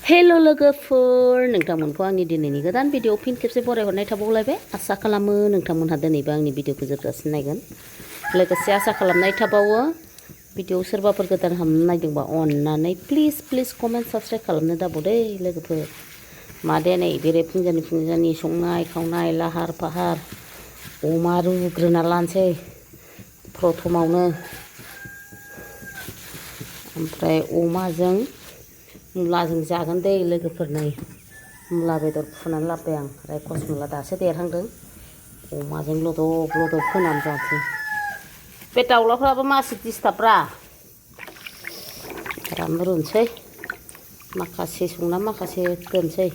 hello लोगोफोर नोंथांमोनखौ आंनि दिनैनि गोदान भिडिअ फिन खेबसे बरायहरनाय थाबावलायबाय आसा खालामो नोंथांमोनहा दिनैबो आंनि भिडिअखौ जोबजासिम नायगोन लोगोसे आसा खालामनाय थाबावो भिडिअ सोरबाफोर गोदान हाबनो नायदोंबा अननानै प्लिज कमेन्ट साबस्क्राइब खालामनो दाबावदे लोगोफोर मा दिनै फुंजानि संनाय खावनाय लाहार फाहार अमा रुग्रोना लानोसै प्रथमावनो ओमफ्राय अमाजों मुलाजों जागोन दे लोगोफोर नै मुला बेदर फुनानै लाबोबाय आं रायखस मुला दासो देरहांदों अमाजों लदब होनानै जानोसै बे दाउलाफ्राबो मासे दिसटार्बरा आराम रुनोसै माखासे संना माखासे दोनसै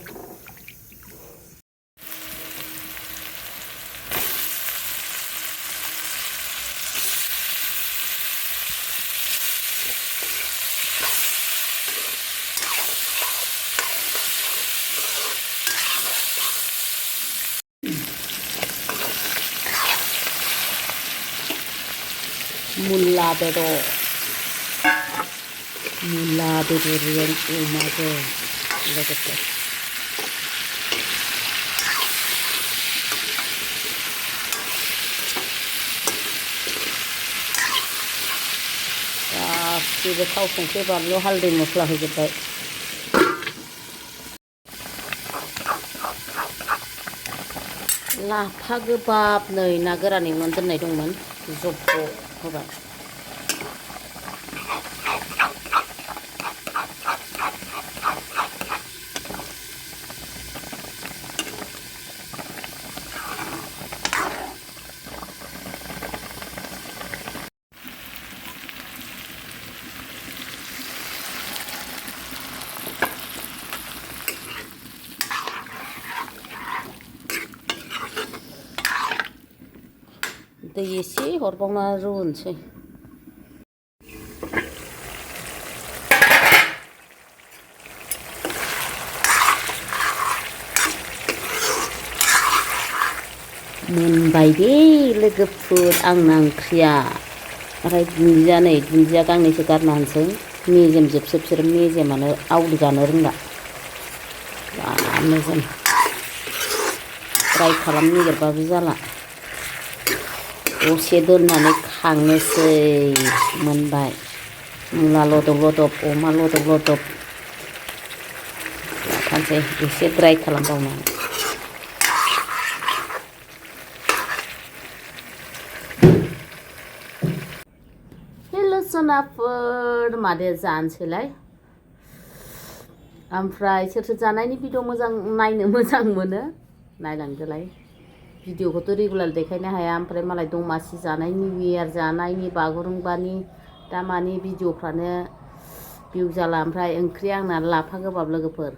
mula bedorjwg अमाजों लोगोसे गासिबो थाव संख्रि बानलु हालदै मस्ला होजोब्बाय लाफा गोबाब नै ना गोरान एवनानै दोननाय दंमोन जब्ब' होबाय दै एसे हरबावना रुनोसै मोनबाय दे लोगोफोर आंना ओंख्रिया ओमफ्राय दुन्दिया गांनैसो गारना होनोसै मेजेम जोबसो बिसोर मेजेमानो आवलिगानो रोंला मेजेम फ्राय खालामनो नागिरबाबो जाला दसे दोननानै खांनोसै मोनबाय मुला लदब अमा लदब लाफानोसै एसे ड्राइ खालामबावनानै हेल' सनाफोर मादो जानोसैलाय ओमफ्राय सोर जानायनि भिडिअ नायनो मोजां मोनो नायलांदोलाय भिडिअखौथ' रेगुलार देखायनो हाया ओमफ्राय मालाय दमासि जानायनि निउ इयार जानायनि बागुरुम्बानि दामानि भिडिअफ्रानो भिउ जाला ओमफ्राय ओंख्रिया आंना लाफा गोबाब लोगोफोर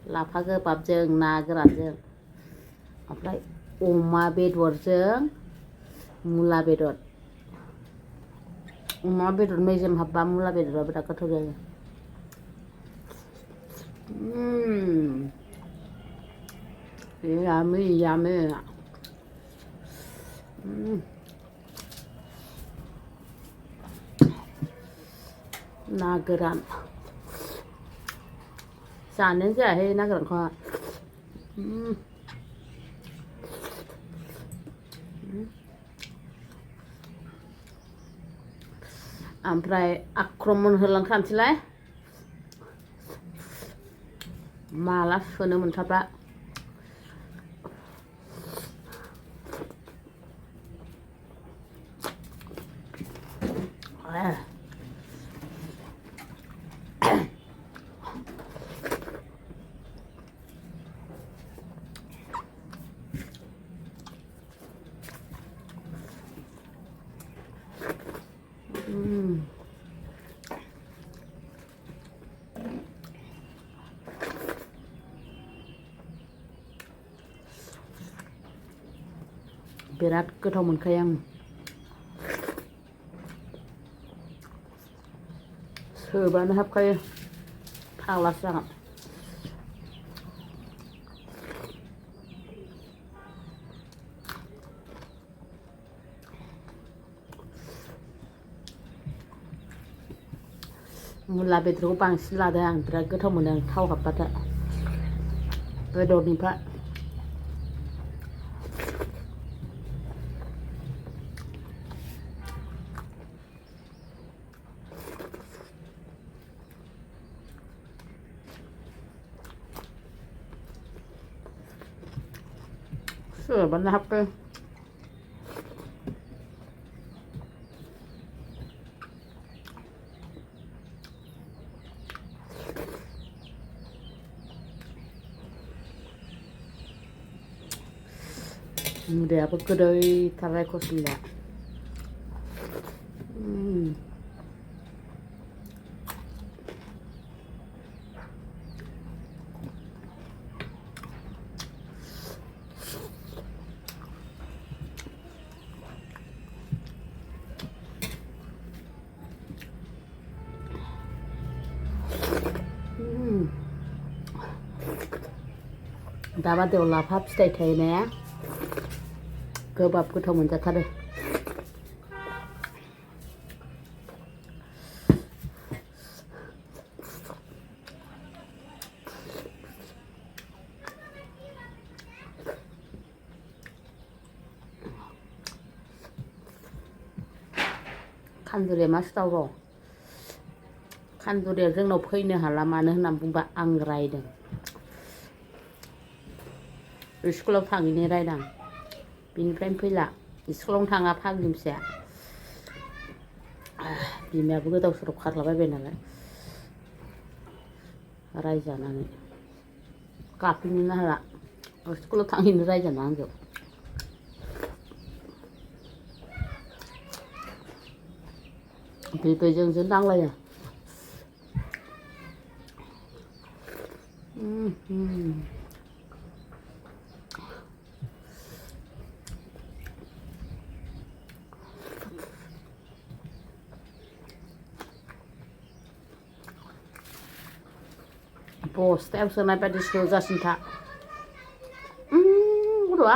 लाफा गोबाबजों ना गोरानजों ओमफ्राय अमा बेदरजों मुला बेदर अमा बेदर मेजेम हाबबा मुला बेदरा बिराद गोथाव जायो यामी ना गोरान जानो जायाहाय ना गोरानखौ ओमफ्राय आक्रमन होलांखानोसैलाय माला सोनो मोनथाबा बिराद गोथाव मोनखायो आं सोबानो हाबखायो फाग्लासो जागोन मुला बेदरखौ बांसिन लादों आं बिराद गोथाव मोनो आं थाव हाबबाथाय बेदरनिफ्राय सोरबानो हाबो मुदायाबो गोदैथारहाय कसुमदा दाबादियाव लाफा फिथाइ थायनाया गोबाब गोथाव मोनजाथारो खानजुरिया मा सिथाव र' खानजुरिया जोंनाव फैनो हाला मानो होननानै बुंबा आं रायदों स्कुलाव थाङैनि रायदां बिनिफ्रायनो फैला स्कुलावनो थाङा फाग्लि फिसाया बिमायाबो गोदाव सोराव खारलाबायबाय नालाय रायजानानै गाफिननोनो हाला स्कुलाव थाङैनो रायजाना आंजों बेजोंसो नांलायो बस्थायाव सोनाय बायदि सोजासिन था गथ'आ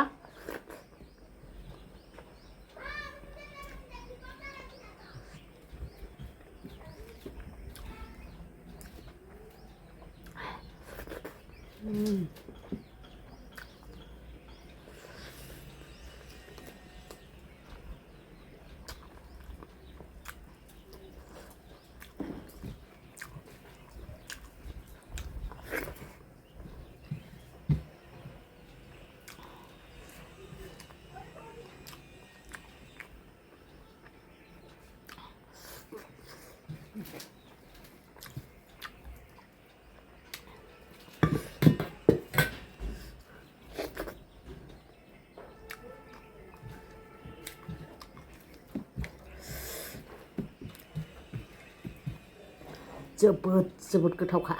जोबोद गोथावखा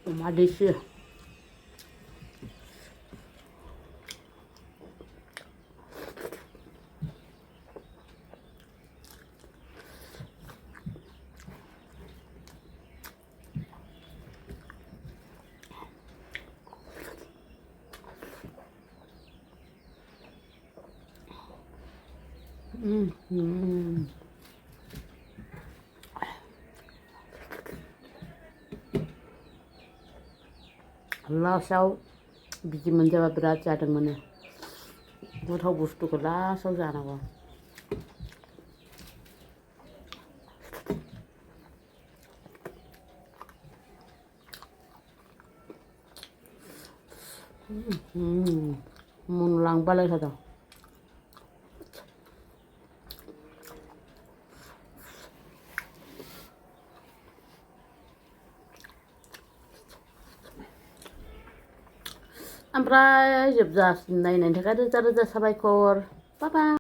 अमा देसि लास्टाव बिदि मोनजाबा बिराद जादों मोनो गोथाव बुस्थुखौ लास्टाव जानांगौ मोनलांबालायथारदों ओमफ्राय जोबजासिम नायनायनि थाखाय रोजा रोजा साबायखर बाय बाय